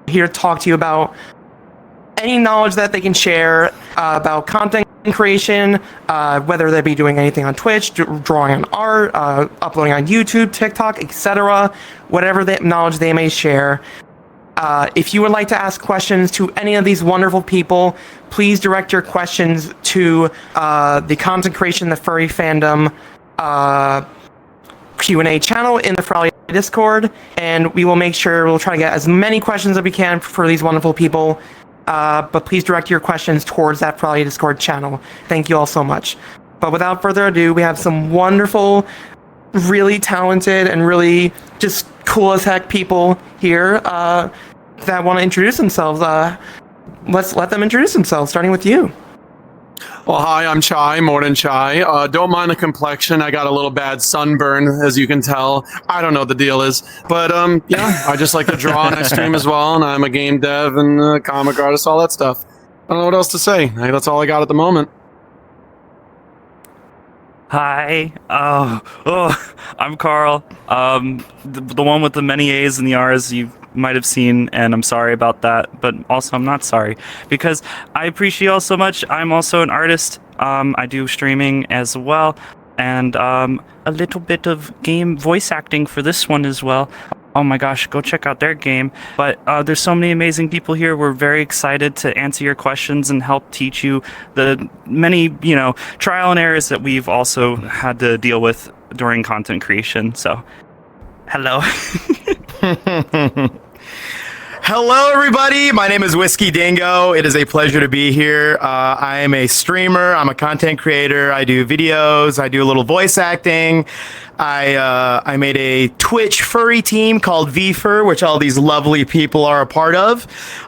here to talk to you about any knowledge that they can share about content creation, whether they be doing anything on Twitch, drawing on art, uploading on YouTube, TikTok, etc. Whatever knowledge they may share. If you would like to ask questions to any of these wonderful people, please direct your questions to the Content Creation, the Furry Fandom Q&A channel in the Furality Discord, and we will make sure we'll try to get as many questions as we can for these wonderful people. But please direct your questions towards that Furality Discord channel. Thank you all so much. But without further ado, we have some wonderful, really talented, and really just cool as heck people here that want to introduce themselves. Let's let them introduce themselves, starting with you. Well, hi, I'm Chai, Morning Chai. Don't mind the complexion. I got a little bad sunburn, as you can tell. I don't know what the deal is. But, yeah, I just like to draw and I stream as well. And I'm a game dev and a comic artist, all that stuff. I don't know what else to say. Hey, that's all I got at the moment. Hi. I'm Carl. The one with the many A's and the R's you might have seen, and I'm sorry about that, but also I'm not sorry because I appreciate you all so much. I'm also an artist. I do streaming as well, and a little bit of game voice acting for this one as well. Oh my gosh, go check out their game. But there's so many amazing people here. We're very excited to answer your questions and help teach you the many, trial and errors that we've also had to deal with during content creation. So, hello. Hello, everybody. My name is Whiskey Dingo. It is a pleasure to be here. I am a streamer. I'm a content creator. I do videos. I do a little voice acting. I made a Twitch furry team called VFur, which all these lovely people are a part of.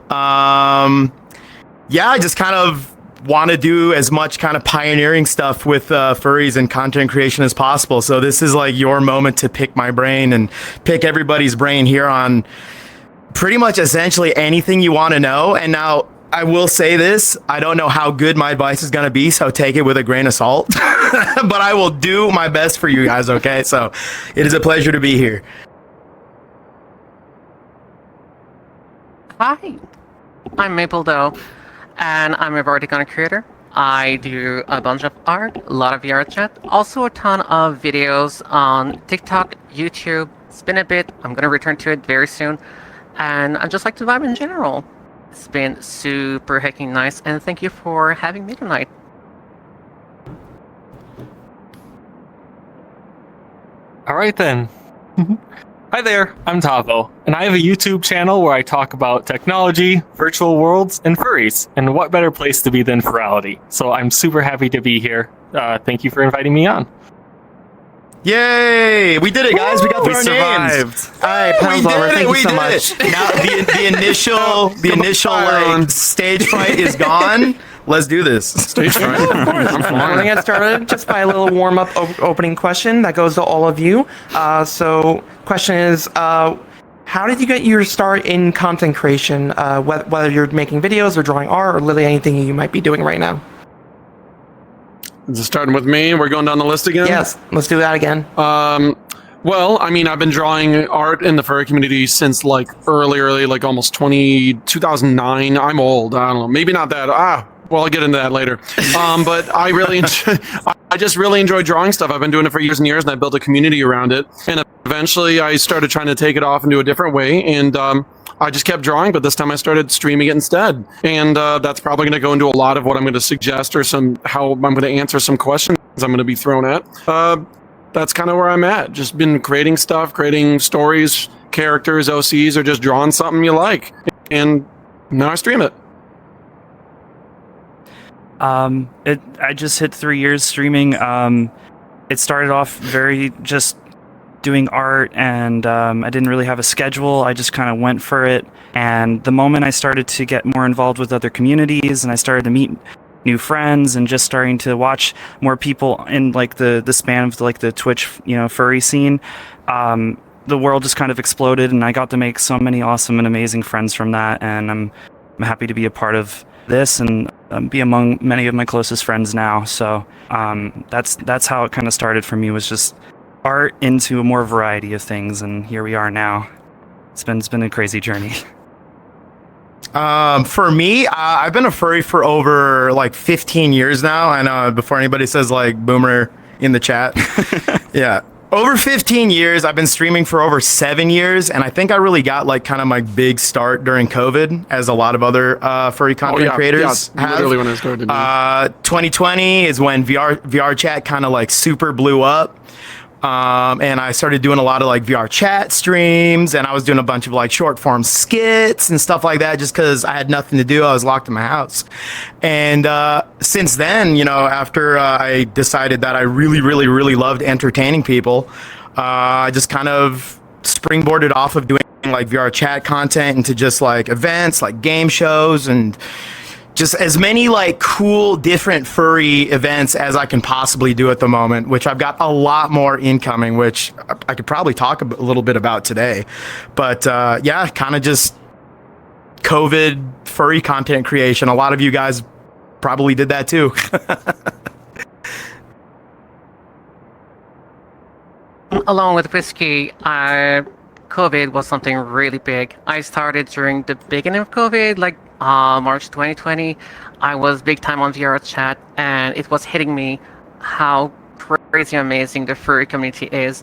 Yeah, I just kind of want to do as much kind of pioneering stuff with furries and content creation as possible. So this is like your moment to pick my brain and pick everybody's brain here on pretty much essentially anything you want to know. And now I will say this, I don't know how good my advice is going to be, so take it with a grain of salt. But I will do my best for you guys, okay? So it is a pleasure to be here. Hi, I'm Maple Doe, and I'm a Vertical creator. I do a bunch of art, a lot of VR chat, also a ton of videos on TikTok, YouTube, Spin a Bit. I'm going to return to it very soon. And I just like to vibe in general. It's been super hecking nice, and thank you for having me tonight. All right then. Hi there, I'm Tavo, and I have a YouTube channel where I talk about technology, virtual worlds, and furries. And what better place to be than Furality? So I'm super happy to be here. Thank you for inviting me on. Yay! We did it, guys. We got through our names. All right, We did thank it. you We so did much. it. Now the initial like stage fright is gone. Let's do this. Stage fright. Of course. We're going to get started just by a little warm-up opening question that goes to all of you. So, question is, how did you get your start in content creation, whether you're making videos or drawing art or literally anything you might be doing right now? Is it starting with me? We're going down the list again? Yes, let's do that again. Well, I mean, I've been drawing art in the furry community since like early, like almost 2009. I'm old. I don't know. Maybe not that. Well, I'll get into that later. But I really, I just really enjoy drawing stuff. I've been doing it for years and years, and I built a community around it. And eventually, I started trying to take it off and do a different way. And I just kept drawing, but this time I started streaming it instead. And that's probably going to go into a lot of what I'm going to suggest or how I'm going to answer some questions I'm going to be thrown at. That's kind of where I'm at. Just been creating stuff, creating stories, characters, OCs, or just drawing something you like. And now I stream it. I just hit 3 years streaming. It started off very just doing art, and I didn't really have a schedule. I just kind of went for it. And the moment I started to get more involved with other communities, and I started to meet new friends, and just starting to watch more people in like the span of like the Twitch, furry scene, the world just kind of exploded, and I got to make so many awesome and amazing friends from that. And I'm happy to be a part of this and be among many of my closest friends now. So that's how it kind of started for me, was just art into a more variety of things, and here we are now. It's been a crazy journey. For me, I've been a furry for over like 15 years now. And before anybody says like boomer in the chat, yeah, over 15 years. I've been streaming for over 7 years, and I think I really got like kind of my big start during COVID, as a lot of other furry content creators have. Literally when I started. 2020 is when VR chat kind of like super blew up. And I started doing a lot of like VR chat streams, and I was doing a bunch of like short form skits and stuff like that just because I had nothing to do. I was locked in my house. And since then, you know, after I decided that I really, really, really loved entertaining people, I just kind of springboarded off of doing like VR chat content into just like events, like game shows, and just as many like cool different furry events as I can possibly do at the moment, which I've got a lot more incoming, which I could probably talk a little bit about today. But yeah, kind of just COVID furry content creation. A lot of you guys probably did that too. Along with whiskey, COVID was something really big. I started during the beginning of COVID, like March 2020. I was big time on VR chat, and it was hitting me how crazy amazing the furry community is.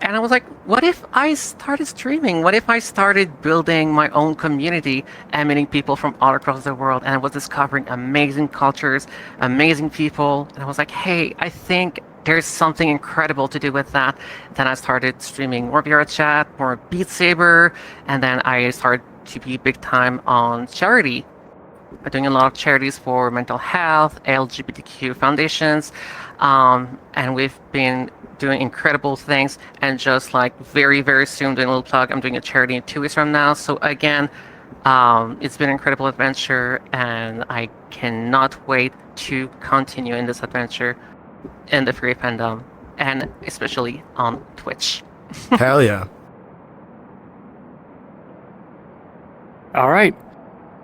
And I was like, what if I started streaming? What if I started building my own community and meeting people from all across the world? And I was discovering amazing cultures, amazing people. And I was like, hey, I think there's something incredible to do with that. Then I started streaming more VR chat, more Beat Saber, and then I started to be big time on charity. I'm doing a lot of charities for mental health, LGBTQ foundations, and we've been doing incredible things. And just like very, very soon, doing a little plug, I'm doing a charity in 2 weeks from now. So again, it's been an incredible adventure, and I cannot wait to continue in this adventure in the furry fandom, and especially on Twitch. Hell yeah. All right.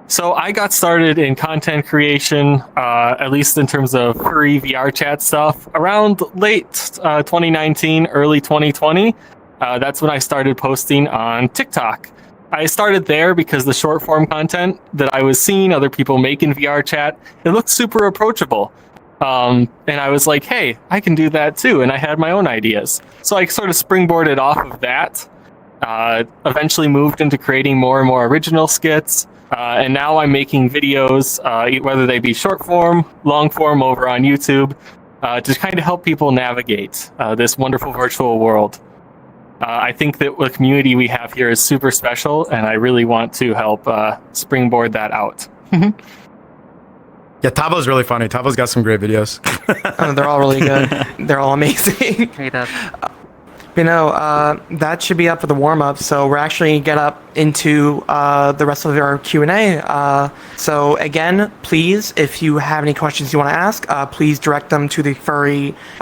So I got started in content creation, at least in terms of furry VR chat stuff, around late 2019, early 2020. That's when I started posting on TikTok. I started there because the short form content that I was seeing other people make in VR chat, it looked super approachable. And I was like, hey, I can do that too. And I had my own ideas. So I sort of springboarded off of that, eventually moved into creating more and more original skits. And now I'm making videos, whether they be short form, long form over on YouTube, to kind of help people navigate this wonderful virtual world. I think that the community we have here is super special, and I really want to help springboard that out. Yeah, Tavo's really funny. Tavo's got some great videos. They're all really good. They're all amazing. He does. You know, that should be up for the warm-up, so we're actually get up into the rest of our Q&A. So again, please, if you have any questions you want to ask, please direct them to the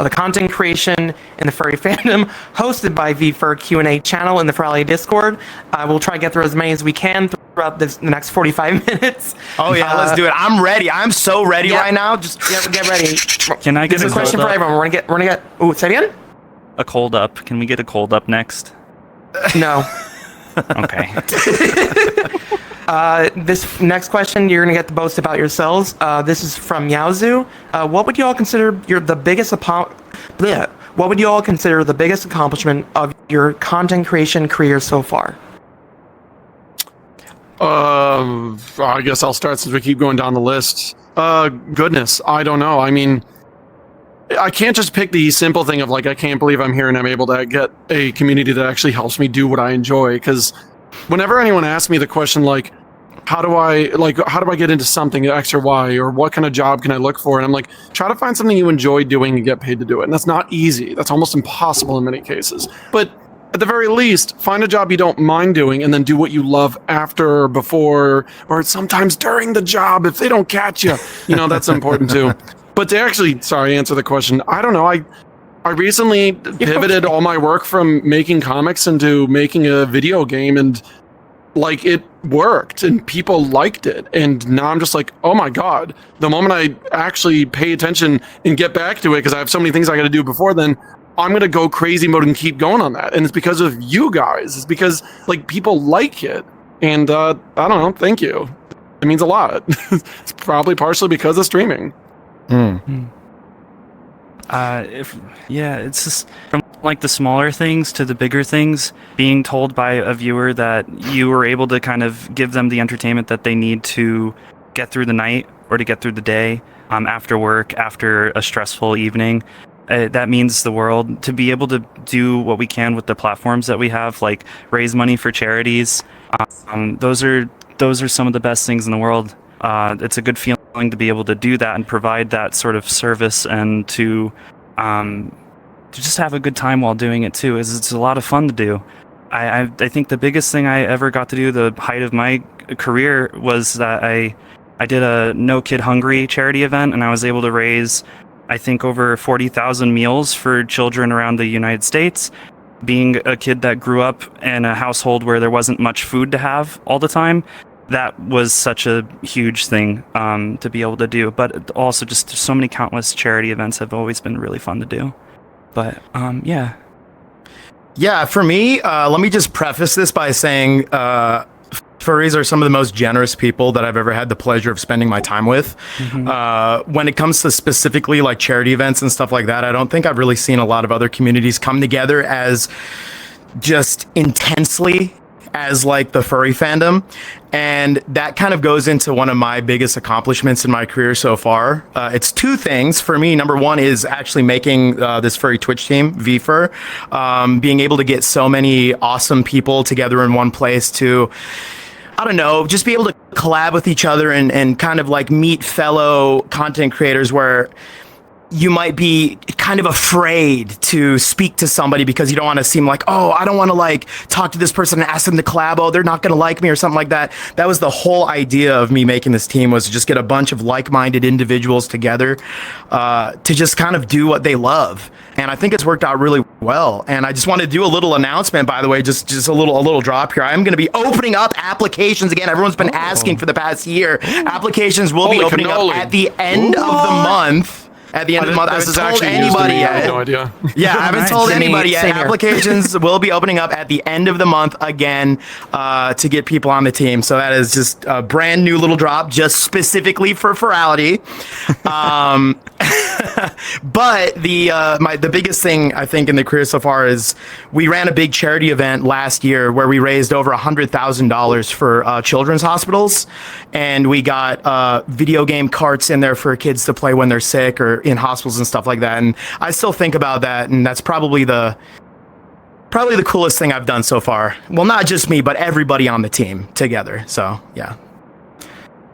content creation in the furry fandom hosted by VFur Q&A channel in the Furality Discord. We'll try to get through as many as we can throughout the next 45 minutes. Oh yeah, let's do it. I'm ready. I'm so ready right now. Just get ready. Can I get This is a question for everyone. We're gonna get. Oh, say it again. a cold up? Can we get a cold up next? No. Okay. This next question, you're gonna get to boast about yourselves. This is from Yaozu. What would you all consider the biggest What would you all consider the biggest accomplishment of your content creation career so far? I guess I'll start since we keep going down the list. Goodness, I don't know. I mean, I can't just pick the simple thing of like, I can't believe I'm here and I'm able to get a community that actually helps me do what I enjoy. Because whenever anyone asks me the question like, how do I get into something X or Y, or what kind of job can I look for? And I'm like, try to find something you enjoy doing and get paid to do it. And that's not easy. That's almost impossible in many cases. But at the very least, find a job you don't mind doing and then do what you love after or before, or sometimes during the job if they don't catch you. You know, that's important too. But to actually, answer the question, I don't know. I recently pivoted all my work from making comics into making a video game, and like it worked and people liked it. And now I'm just like, oh my God, the moment I actually pay attention and get back to it, because I have so many things I got to do before then, I'm going to go crazy mode and keep going on that. And it's because of you guys. It's because like people like it. And I don't know. Thank you. it means a lot. It's probably partially because of streaming. It's just from like the smaller things to the bigger things, being told by a viewer that you were able to kind of give them the entertainment that they need to get through the night or to get through the day, after work, after a stressful evening. That means the world. To be able to do what we can with the platforms that we have, like raise money for charities, those are some of the best things in the world. It's a good feeling to be able to do that and provide that sort of service, and to just have a good time while doing it too. It's a lot of fun to do. I think the biggest thing I ever got to do, the height of my career, was that I did a No Kid Hungry charity event, and I was able to raise, I think, over 40,000 meals for children around the United States. Being a kid that grew up in a household where there wasn't much food to have all the time, that was such a huge thing to be able to do. But also just so many countless charity events have always been really fun to do. But yeah. Yeah, for me, let me just preface this by saying furries are some of the most generous people that I've ever had the pleasure of spending my time with. When it comes to specifically like charity events and stuff like that, I don't think I've really seen a lot of other communities come together as just intensely as like the furry fandom. And that kind of goes into one of my biggest accomplishments in my career so far. It's two things for me. Number one is actually making this furry Twitch team, VFur, being able to get so many awesome people together in one place to, I don't know, just be able to collab with each other and kind of like meet fellow content creators where you might be kind of afraid to speak to somebody because you don't want to seem like, oh, I don't want to like talk to this person and ask them to collab. Oh, they're not going to like me or something like that. That was the whole idea of me making this team, was to just get a bunch of like-minded individuals together to just kind of do what they love. And I think it's worked out really well. And I just want to do a little announcement, by the way, just a little drop here. I'm going to be opening up applications again. Everyone's been asking for the past year. Applications will be opening up at the end of the month. At the end of the month, I haven't told anybody yet. I have no idea. Yeah, I haven't told anybody yet. Same here. Applications will be opening up at the end of the month again to get people on the team. So that is just a brand new little drop, just specifically for Furality. But the biggest thing I think in the career so far is we ran a big charity event last year where we raised over $100,000 for children's hospitals, and we got video game carts in there for kids to play when they're sick or in hospitals and stuff like that. And I still think about that, and that's probably the coolest thing I've done so far. Well, not just me, but everybody on the team together. So yeah.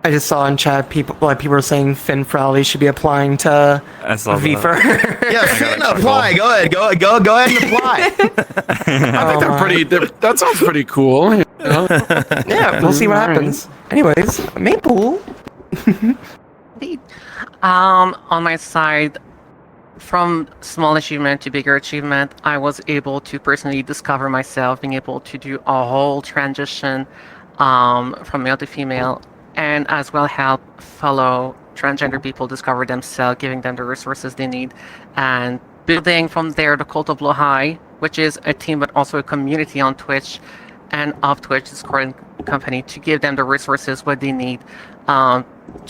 I just saw in chat people were saying Finn Furality should be applying to VFur. Yeah, Finn, apply. Go ahead. Go ahead and apply. I think they're pretty. That sounds pretty cool. You know? Yeah, we'll see what happens. Anyways, Maple. Indeed. On my side, from small achievement to bigger achievement, I was able to personally discover myself, being able to do a whole transition from male to female, and as well help fellow transgender people discover themselves, giving them the resources they need, and building from there the Cult of Low High, which is a team but also a community on Twitch and off Twitch, Discord company, to give them the resources what they need to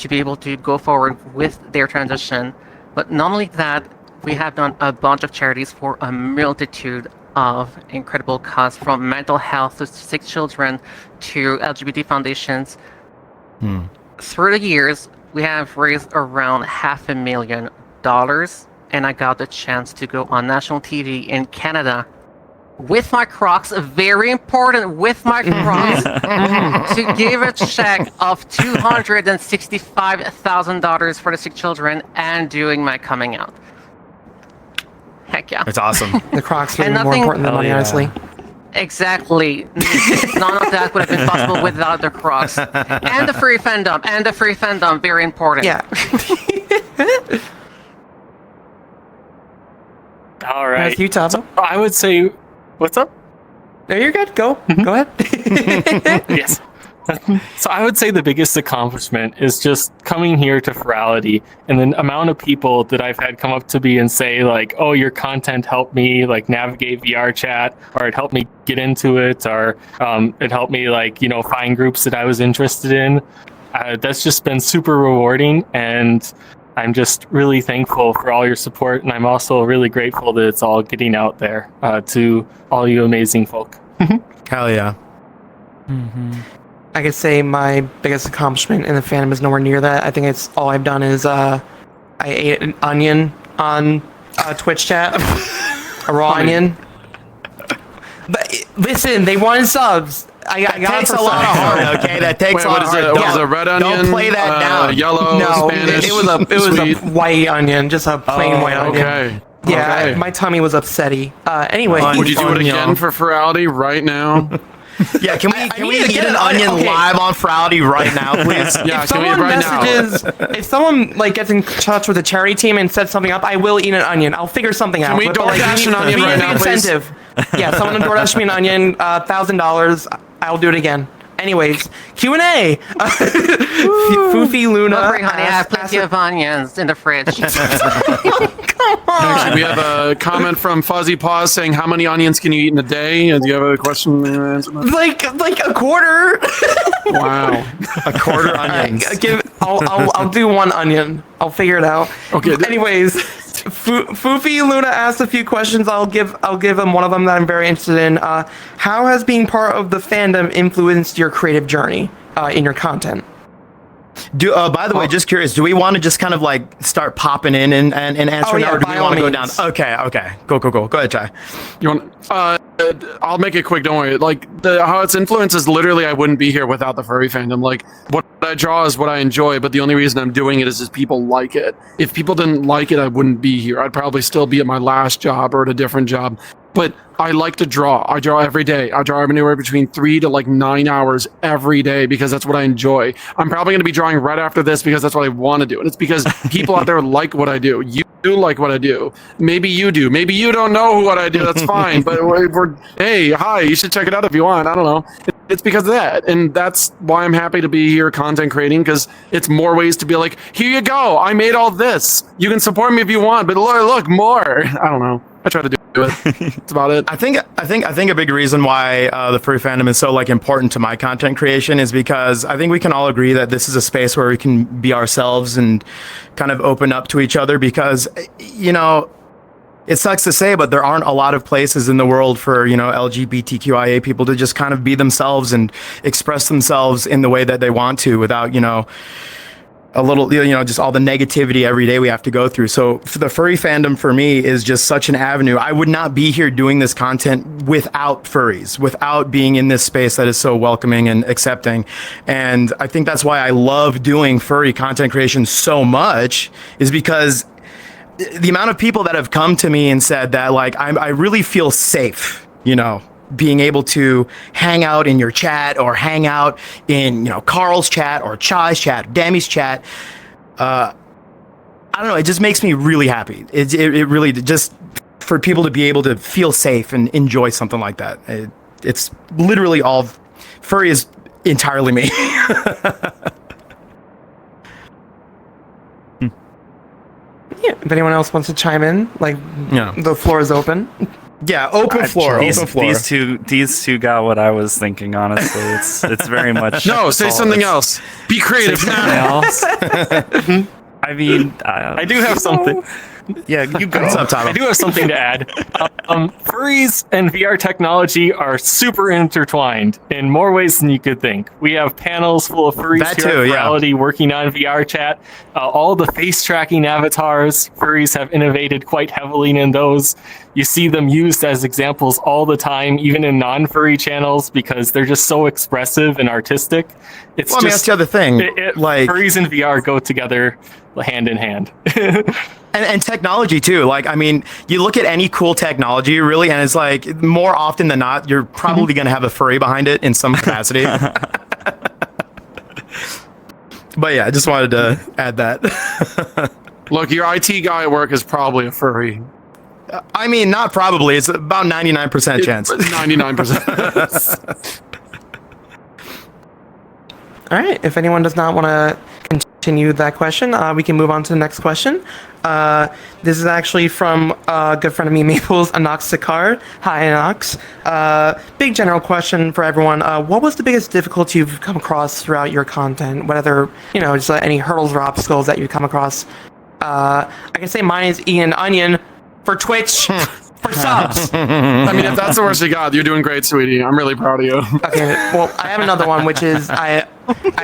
be able to go forward with their transition. But not only that, we have done a bunch of charities for a multitude of incredible causes, from mental health to sick children to LGBT foundations. Through the years, we have raised around $500,000, and I got the chance to go on national TV in Canada with my Crocs, very important, with my Crocs, to give a check of $265,000 for the sick children and doing my coming out. Heck yeah. It's awesome. The Crocs are And more nothing- important than money, honestly. Exactly. None of that would have been possible without the Crocs. And the free fandom, very important. Yeah. All right. That's you, Tavo. I would say, what's up? No, you're good. Go ahead. Yes. So I would say the biggest accomplishment is just coming here to Furality, and the amount of people that I've had come up to me and say like, oh, your content helped me like navigate VR chat, or it helped me get into it, or it helped me like, you know, find groups that I was interested in. that's just been super rewarding, and I'm just really thankful for all your support, and I'm also really grateful that it's all getting out there to all you amazing folk. Hell yeah. I could say my biggest accomplishment in the fandom is nowhere near that. I think it's all I've done is I ate an onion on Twitch chat, a raw onion. But listen, they wanted subs. I got Takes it for a lot of subs. heart, okay? That takes Wait, a lot what of is heart. it? What is it? Red onion? Don't play that down. Yellow, No, Spanish. it was a sweet. white onion, just a plain white onion. Okay. Yeah, Okay. my tummy was upsetty. Anyway, Would you do it Onion. again for Furality right now? Yeah, can we need to eat get an an onion okay. live on Furality right now, please? Yeah, if can we someone right now? messages, if someone like gets in touch with the charity team and sets something up, I will eat an onion. I'll figure something out. we But, DoorDash an onion we right need now, an please? incentive. Yeah, someone DoorDash me an onion, $1,000. I'll do it again. Anyways, Q&A. Foofy Luna. Don't worry, honey, I have asked- plenty of onions in the fridge. Actually, we have a comment from Fuzzy Paws saying, "How many onions can you eat in a day?" Do you have a question? like a quarter. Wow. A quarter onions. I'll do one onion. I'll figure it out. Okay. Anyways, Foofy Luna asked a few questions. I'll give him one of them that I'm very interested in. How has being part of the fandom influenced your creative journey in your content? By the way, just curious, do we want to just kind of like start popping in and answering, yeah, or do by we all want to go down? means. Okay. Go. Go ahead, Chai. You want? I'll make it quick. Don't worry. Like how it's influenced is literally I wouldn't be here without the furry fandom. Like what I draw is what I enjoy, but the only reason I'm doing it is people like it. If people didn't like it, I wouldn't be here. I'd probably still be at my last job or at a different job. But I like to draw. I draw every day. I draw anywhere between 3 to 9 hours every day because that's what I enjoy. I'm probably going to be drawing right after this because that's what I want to do. And it's because people out there like what I do. You do like what I do. Maybe you do. Maybe you don't know what I do. That's fine. But hey, hi, you should check it out if you want. I don't know. It's because of that. And that's why I'm happy to be here content creating, because it's more ways to be like, here you go. I made all this. You can support me if you want, but look more. I don't know. I try to do it. That's about it. I think a big reason why the furry fandom is so important to my content creation is because I think we can all agree that this is a space where we can be ourselves and kind of open up to each other, because it sucks to say, but there aren't a lot of places in the world for LGBTQIA people to just kind of be themselves and express themselves in the way that they want to without a little, just all the negativity every day we have to go through. So for the furry fandom for me is just such an avenue. I would not be here doing this content without furries, without being in this space that is so welcoming and accepting. And I think that's why I love doing furry content creation so much, is because the amount of people that have come to me and said that, like, I really feel safe, being able to hang out in your chat or hang out in, Carl's chat or Chai's chat, Dami's chat. I don't know. It just makes me really happy. It really just for people to be able to feel safe and enjoy something like that. It's literally all furry is entirely me. Yeah. If anyone else wants to chime in, the floor is open. Yeah, open floor. These two got what I was thinking. Honestly, it's very much. No, say something else. Be creative now. I mean, I do have something. Yeah, you go. What's up, Tom? I do have something to add. Furries and VR technology are super intertwined in more ways than you could think. We have panels full of furries That here too, at yeah. Furality working on VR chat. All the face tracking avatars, furries have innovated quite heavily in those. You see them used as examples all the time, even in non-furry channels, because they're just so expressive and artistic. It's Well, I mean, that's the other thing. furries and VR go together hand in hand. And technology too. Like, I mean, you look at any cool technology really, and it's like more often than not, you're probably going to have a furry behind it in some capacity. But yeah, I just wanted to add that. Look, your IT guy at work is probably a furry. I mean, not probably. It's about 99% chance. 99%. All right. If anyone does not want to continue that question, we can move on to the next question. This is actually from a good friend of me, Maples, Anox Sikar. Hi, Anox. Big general question for everyone. What was the biggest difficulty you've come across throughout your content? Whether, just any hurdles or obstacles that you've come across? I can say mine is Ian Onion for Twitch. For subs. I mean, if that's the worst you got, you're doing great, sweetie. I'm really proud of you. Okay, well, I have another one, which is I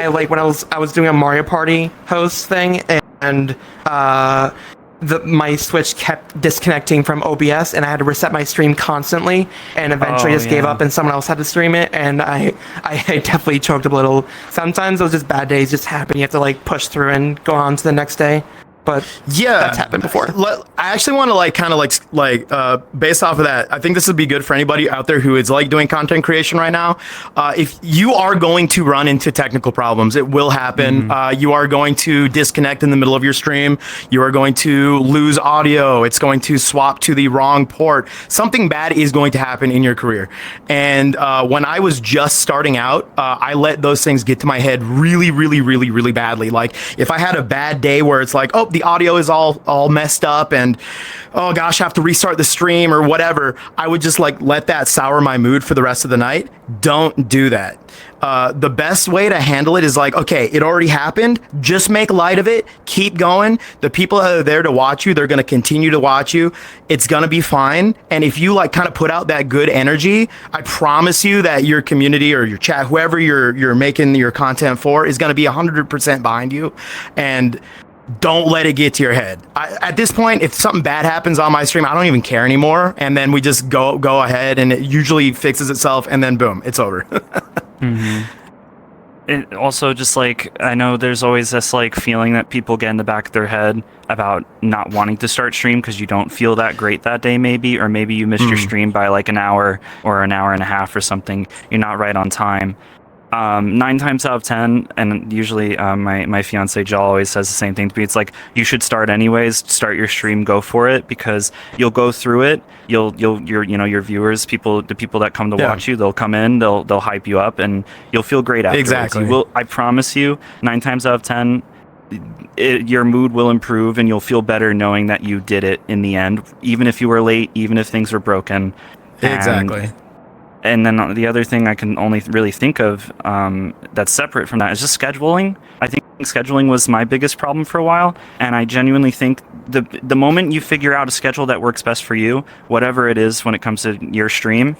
like when I was doing a Mario Party host thing, and my Switch kept disconnecting from OBS, and I had to reset my stream constantly, and eventually just gave up, and someone else had to stream it, and I definitely choked a little. Sometimes those just bad days just happen. You have to like push through and go on to the next day. But yeah, that's happened before. I actually want to based off of that, I think this would be good for anybody out there who is like doing content creation right now. If you are going to run into technical problems, it will happen. You are going to disconnect in the middle of your stream. You are going to lose audio. It's going to swap to the wrong port. Something bad is going to happen in your career. And when I was just starting out, I let those things get to my head really, really, really, really badly. Like if I had a bad day where it's like, oh, the audio is all messed up and oh gosh, I have to restart the stream or whatever, I would just like let that sour my mood for the rest of the night. Don't do that. The best way to handle it is like, okay, it already happened. Just make light of it. Keep going. The people that are there to watch you, they're going to continue to watch you. It's going to be fine. And if you like kind of put out that good energy, I promise you that your community or your chat, whoever you're making your content for, is going to be 100% behind you. And don't let it get to your head. At this point, if something bad happens on my stream, I don't even care anymore. And then we just go ahead, and it usually fixes itself, and then boom, it's over. It also just like, I know there's always this like feeling that people get in the back of their head about not wanting to start stream because you don't feel that great that day maybe, or maybe you missed your stream by like an hour or an hour and a half or something. You're not right on time. 9 times out of 10, and usually my fiance Jill always says the same thing to me. It's like, you should start anyways. Start your stream, go for it, because you'll go through it. Your viewers, the people that come to watch you, they'll come in, they'll hype you up, and you'll feel great afterwards. Exactly. I promise you, 9 times out of 10, your mood will improve, and you'll feel better knowing that you did it in the end, even if you were late, even if things were broken. Exactly. And then the other thing I can only really think of that's separate from that is just scheduling. I think scheduling was my biggest problem for a while, and I genuinely think the moment you figure out a schedule that works best for you, whatever it is when it comes to your stream,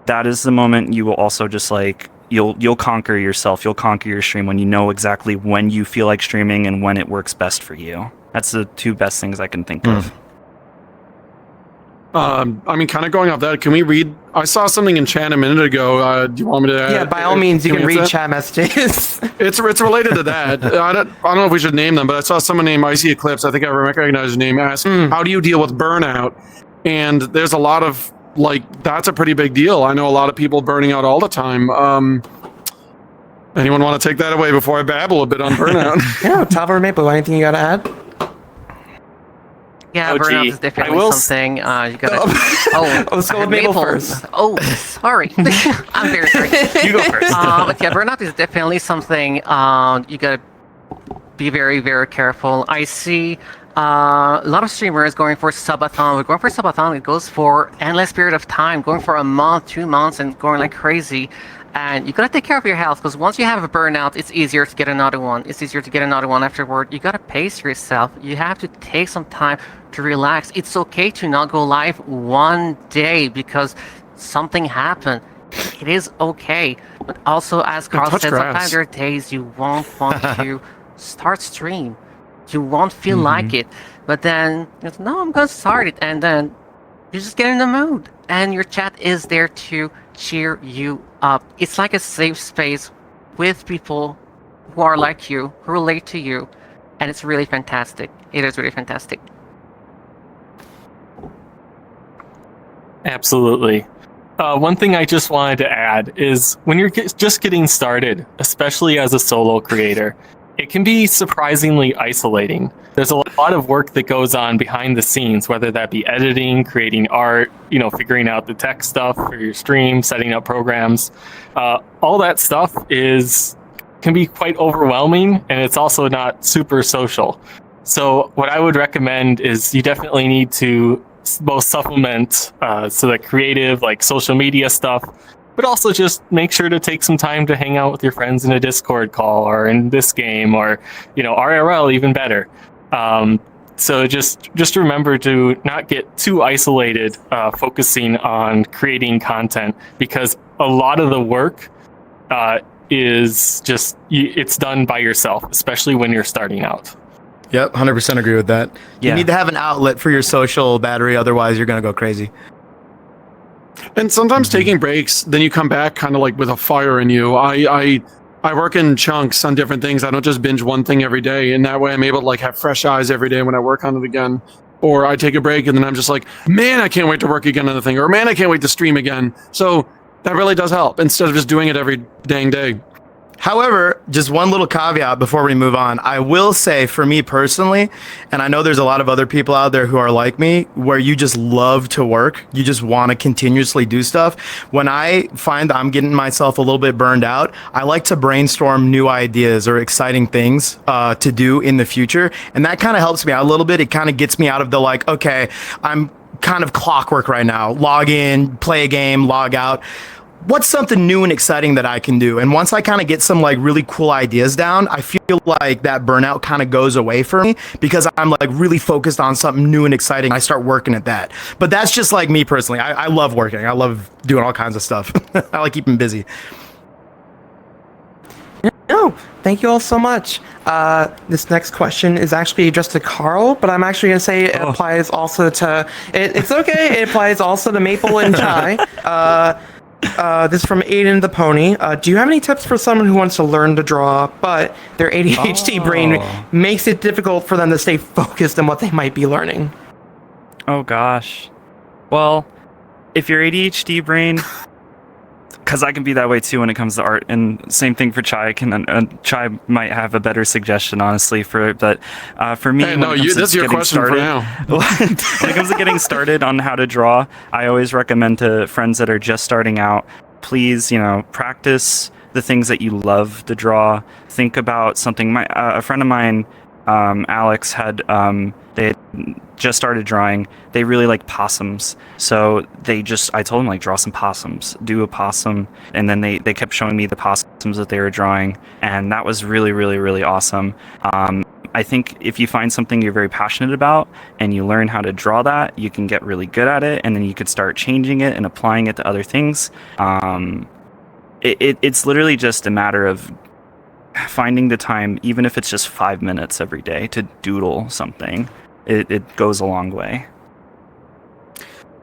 that is the moment you will also just like, you'll conquer yourself, you'll conquer your stream when you know exactly when you feel like streaming and when it works best for you. That's the two best things I can think of. I mean, kind of going off that, can we read? I saw something in chat a minute ago. Do you want me to? Yeah, by all means, you can read chat messages. It's related to that. I don't know if we should name them, but I saw someone named Icy Eclipse. I think I recognize his name. Ask, how do you deal with burnout? And there's a lot of that's a pretty big deal. I know a lot of people burning out all the time. Anyone want to take that away before I babble a bit on burnout? Yeah, Tava or Maple, anything you got to add? Yeah, Oh, burnout gee. is definitely something you gotta. Let's go with Maple first. Oh, sorry. I'm very sorry. You go first. But yeah, burnout is definitely something you gotta be very, very careful. I see a lot of streamers going for subathon. We're going for subathon. It goes for endless period of time, going for a month, 2 months, and going like crazy. And you gotta take care of your health, because once you have a burnout, it's easier to get another one. It's easier to get another one afterward. You gotta pace yourself. You have to take some time to relax. It's okay to not go live one day because something happened. It is okay. But also, as Carl said, sometimes there are days you won't want to start stream. You won't feel like it. But then, no, I'm gonna start it. And then you just get in the mood. And your chat is there to cheer you up. It's like a safe space with people who are like you, who relate to you, and it's really fantastic. It is really fantastic. Absolutely. One thing I just wanted to add is when you're just getting started, especially as a solo creator, it can be surprisingly isolating. There's a lot of work that goes on behind the scenes, whether that be editing, creating art, figuring out the tech stuff for your stream, setting up programs. All that stuff is can be quite overwhelming, and it's also not super social. So what I would recommend is you definitely need to both supplement so the creative, like social media stuff, but also just make sure to take some time to hang out with your friends in a Discord call or in this game, or RRL, even better. So just remember to not get too isolated, focusing on creating content, because a lot of the work is just it's done by yourself, especially when you're starting out. Yep, 100% agree with that. Yeah. You need to have an outlet for your social battery, otherwise you're gonna go crazy. And sometimes taking breaks, then you come back kind of like with a fire in you. I work in chunks on different things. I don't just binge one thing every day, and that way I'm able to like have fresh eyes every day when I work on it again. Or I take a break and then I'm just like, man, I can't wait to work again on the thing, or man, I can't wait to stream again. So that really does help instead of just doing it every dang day. However, just one little caveat before we move on. I will say, for me personally, and I know there's a lot of other people out there who are like me, where you just love to work, you just want to continuously do stuff. When I find I'm getting myself a little bit burned out, I like to brainstorm new ideas or exciting things to do in the future. And that kind of helps me out a little bit. It kind of gets me out of the like, okay, I'm kind of clockwork right now. Log in, play a game, log out. What's something new and exciting that I can do? And once I kind of get some like really cool ideas down, I feel like that burnout kind of goes away for me, because I'm like really focused on something new and exciting. I start working at that. But that's just like me personally. I love working. I love doing all kinds of stuff. I like keeping busy. No, thank you all so much. This next question is actually addressed to Carl, but I'm actually going to say it applies also to... It's okay. It applies also to Maple and Chai. This is from Aiden the Pony. Do you have any tips for someone who wants to learn to draw, but their ADHD brain makes it difficult for them to stay focused on what they might be learning? Oh gosh. Well, if your ADHD brain, because I can be that way too when it comes to art, and same thing for Chai. Chai might have a better suggestion, honestly, for it. But for me, Hey, no, this is your question for now. When it comes to getting started on how to draw, I always recommend to friends that are just starting out, please, practice the things that you love to draw. Think about something. A friend of mine, Alex, they had just started drawing. They really like possums, so I told them, like, draw some possums, do a possum, and then they kept showing me the possums that they were drawing, and that was really, really, really awesome. I think if you find something you're very passionate about and you learn how to draw that, you can get really good at it, and then you could start changing it and applying it to other things. It's literally just a matter of finding the time, even if it's just 5 minutes every day, to doodle something. It goes a long way.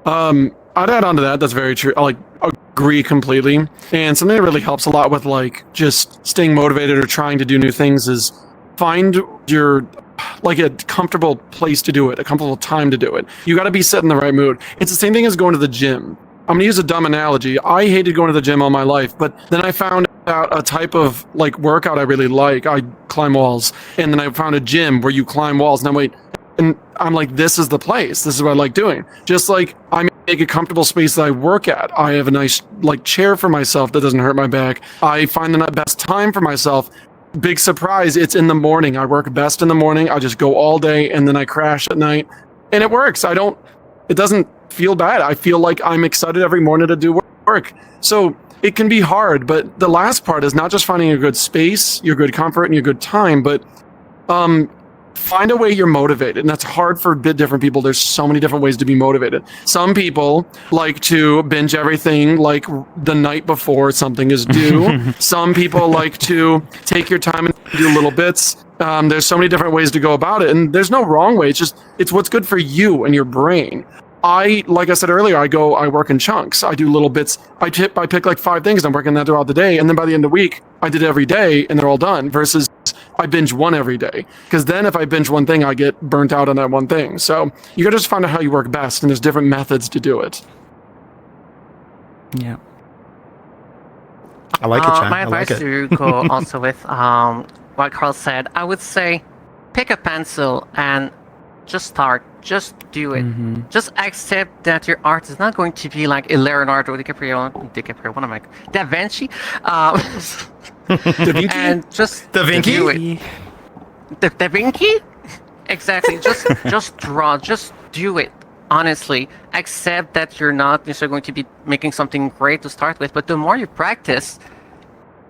I'd add on to that. That's very true. I agree completely. And something that really helps a lot with just staying motivated or trying to do new things is find your a comfortable place to do it, a comfortable time to do it. You got to be set in the right mood. It's the same thing as going to the gym. I'm gonna use a dumb analogy. I hated going to the gym all my life, but then I found out a type of workout I really like. I climb walls, and then I found a gym where you climb walls. And I'm like, this is the place. This is what I like doing. Just like I make a comfortable space that I work at. I have a nice chair for myself that doesn't hurt my back. I find the best time for myself. Big surprise, it's in the morning. I work best in the morning. I just go all day, and then I crash at night, and it works. It doesn't feel bad. I feel like I'm excited every morning to do work. So it can be hard, but the last part is not just finding a good space, your good comfort, and your good time, but find a way you're motivated. And that's hard for different people. There's so many different ways to be motivated. Some people like to binge everything the night before something is due. Some people like to take your time and do little bits. There's so many different ways to go about it, and there's no wrong way. It's what's good for you and your brain. Like I said earlier, I work in chunks. I do little bits. I pick 5 things. I'm working that throughout the day, and then by the end of the week, I did it every day, and they're all done. Versus I binge one every day, because then if I binge one thing, I get burnt out on that one thing. So you gotta just find out how you work best, and there's different methods to do it. Yeah. I like it, Chai. My I like advice it. to go also with what Carl said, I would say pick a pencil and just start. Just do it. Just accept that your art is not going to be like a Leonardo DiCaprio, what am I? Da Vinci. And just Da Vinci? do it. Da Vinci? Exactly. Just draw. Just do it. Honestly, accept that you're not necessarily going to be making something great to start with, but the more you practice,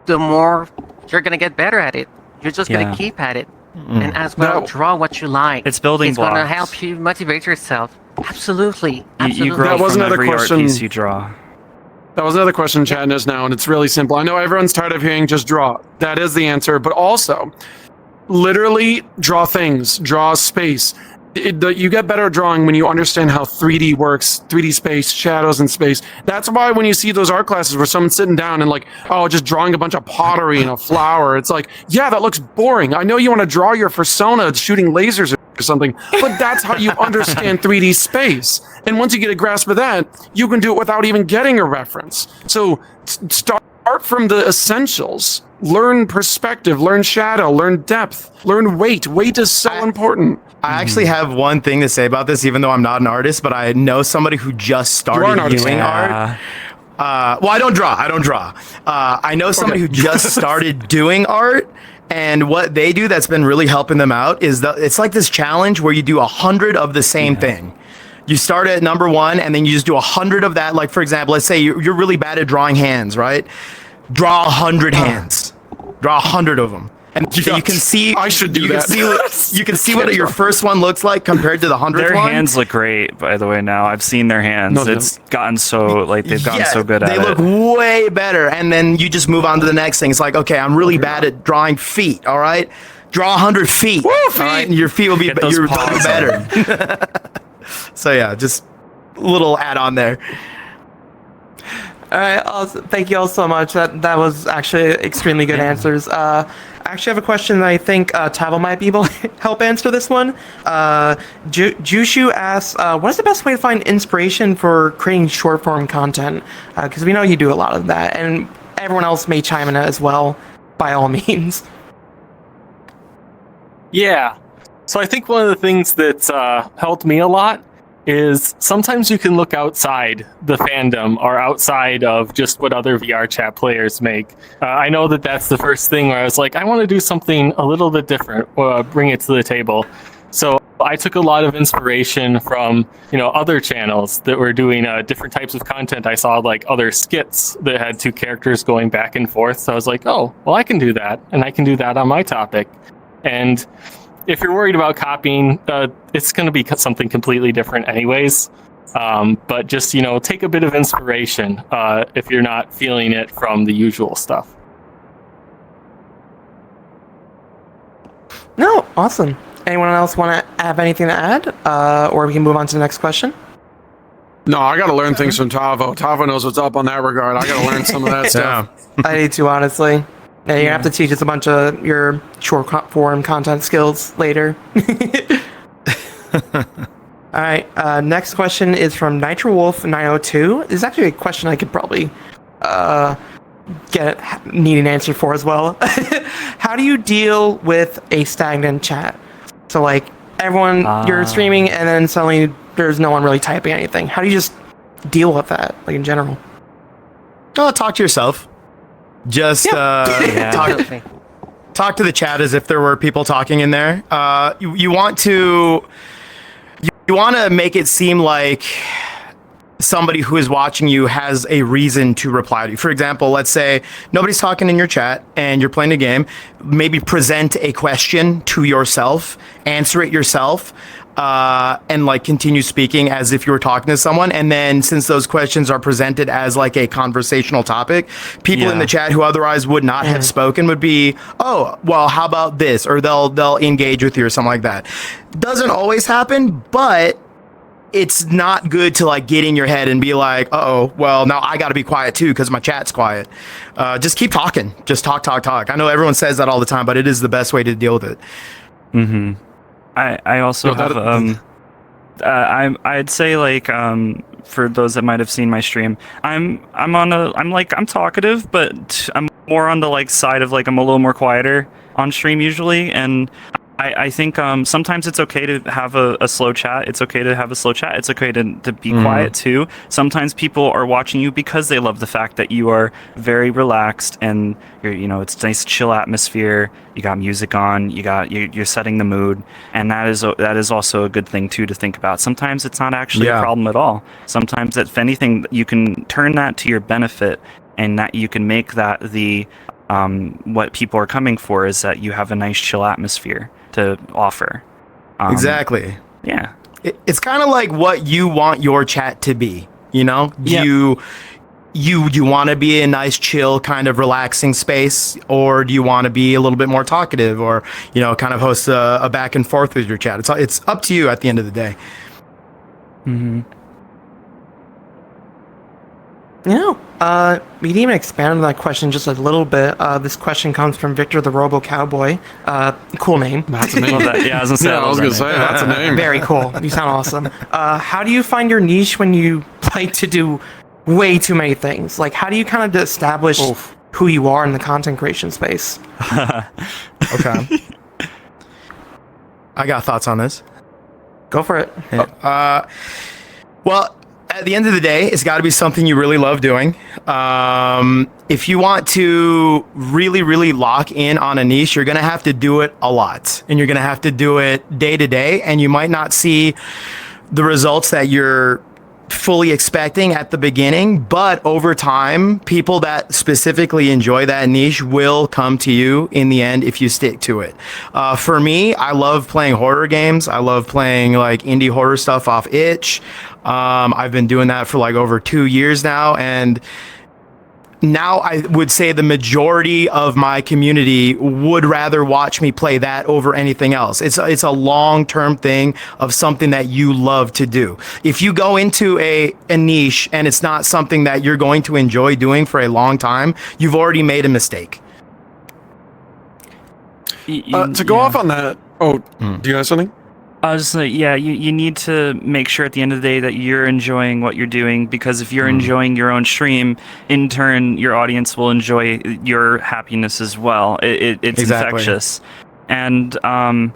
the more you're gonna get better at it. You're just gonna keep at it, and as well, draw what you like. It's building It's blocks. gonna help you motivate yourself. Absolutely. You grow That was from another every art question. piece you draw. That was another question chat is now, and it's really simple. I know everyone's tired of hearing just draw. That is the answer, but also, literally draw things, draw space. You get better at drawing when you understand how 3D works, 3D space, shadows in space. That's why when you see those art classes where someone's sitting down and like, oh, just drawing a bunch of pottery and a flower, it's like, yeah, that looks boring. I know you want to draw your persona shooting lasers or something, but that's how you understand 3D space. And once you get a grasp of that, you can do it without even getting a reference. So start from the essentials. Learn perspective, learn shadow, learn depth, learn weight. Weight is so important. I actually have one thing to say about this, even though I'm not an artist, but I know somebody who just started doing art. Well, I don't draw. I know somebody who just started doing art, and what they do that's been really helping them out is that it's like this challenge where you do 100 of the same thing. You start at number 1, and then you just do 100 of that. Like, for example, let's say you're really bad at drawing hands, right? Draw 100 hands. Draw 100 of them. And you can see. I should do that. You can see what your first one looks like compared to the 100th Their one. hands look great, by the way. Now I've seen their hands. No, It's gotten so like they've gotten so good at they it. look way better. And then you just move on to the next thing. It's like, okay, I'm really bad at drawing feet. All right, draw 100 feet. Woo, all feet! right, and your feet will be Get those paws better. So yeah, just a little add on there. All right, thank you all so much. That was actually extremely good answers. I actually have a question that I think Tavo might be able to help answer this one. Jushu asks, what is the best way to find inspiration for creating short form content? Because we know you do a lot of that, and everyone else may chime in as well, by all means. Yeah. So I think one of the things that's helped me a lot is sometimes you can look outside the fandom or outside of just what other VR chat players make. I know that that's the first thing where I was like, I want to do something a little bit different, bring it to the table. So I took a lot of inspiration from, other channels that were doing different types of content. I saw like other skits that had two characters going back and forth. So I was like, oh, well, I can do that. And I can do that on my topic. And if you're worried about copying, it's going to be something completely different anyways. But just, take a bit of inspiration if you're not feeling it from the usual stuff. No, awesome. Anyone else want to have anything to add? Or we can move on to the next question? No, I got to learn things from Tavo. Tavo knows what's up on that regard. I got to learn some of that stuff. I need to, honestly. Yeah, you're gonna have to teach us a bunch of your short form content skills later. All right. Next question is from Nitro Wolf 902. This is actually a question I could probably need an answer for as well. How do you deal with a stagnant chat? So like everyone, you're streaming, and then suddenly there's no one really typing anything. How do you just deal with that, like in general? Oh, talk to yourself. Just talk to the chat as if there were people talking in there. You want to make it seem like somebody who is watching you has a reason to reply to you. For example, let's say nobody's talking in your chat and you're playing a game. Maybe present a question to yourself, answer it yourself. And like continue speaking as if you were talking to someone. And then since those questions are presented as like a conversational topic, people in the chat who otherwise would not have spoken would be, oh, well, how about this? Or they'll engage with you or something like that. Doesn't always happen, but it's not good to like get in your head and be like, uh-oh, well, now I got to be quiet too because my chat's quiet. Just keep talking. Just talk. I know everyone says that all the time, but it is the best way to deal with it. Mm-hmm. I also have I'd say like for those that might have seen my stream, I'm talkative, but I'm more on the like side of like I'm a little more quieter on stream usually, and I think sometimes it's okay to have a slow chat. It's okay to have a slow chat. It's okay to be quiet too. Sometimes people are watching you because they love the fact that you are very relaxed and it's a nice chill atmosphere. You got music on. You're setting the mood, and that is also a good thing too to think about. Sometimes it's not actually a problem at all. Sometimes, if anything, you can turn that to your benefit, and that you can make that the what people are coming for is that you have a nice chill atmosphere to offer. Exactly. Yeah. It's kind of like what you want your chat to be, Yep. You want to be a nice, chill, kind of relaxing space, or do you want to be a little bit more talkative, or kind of host a back and forth with your chat? It's up to you at the end of the day. Mm-hmm. We didn't even expand on that question just a little bit. This question comes from Victor the Robo Cowboy. Cool name. That's a name. I was gonna say that's a name. Very cool. You sound awesome. How do you find your niche when you like to do way too many things? Like, how do you kind of establish who you are in the content creation space? Okay. I got thoughts on this. Go for it. Well, at the end of the day, it's got to be something you really love doing. If you want to really, really lock in on a niche, you're going to have to do it a lot, and you're going to have to do it day to day, and you might not see the results that you're fully expecting at the beginning, but over time, people that specifically enjoy that niche will come to you in the end if you stick to it. For me, I love playing horror games. I love playing like indie horror stuff off itch. I've been doing that for like over 2 years now, and now I would say the majority of my community would rather watch me play that over anything else. It's a long-term thing of something that you love to do. If you go into a niche and it's not something that you're going to enjoy doing for a long time, you've already made a mistake. To go off on that, do you have something? I was just like, you need to make sure at the end of the day that you're enjoying what you're doing, because if you're enjoying your own stream, in turn, your audience will enjoy your happiness as well. It's infectious. And there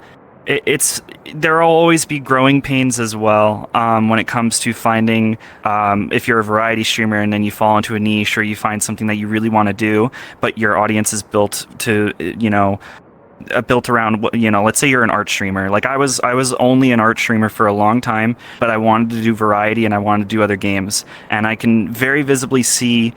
will always be growing pains as well when it comes to finding, if you're a variety streamer and then you fall into a niche, or you find something that you really want to do, but your audience is built to, built around, let's say you're an art streamer. Like I was only an art streamer for a long time, but I wanted to do variety and I wanted to do other games. And I can very visibly see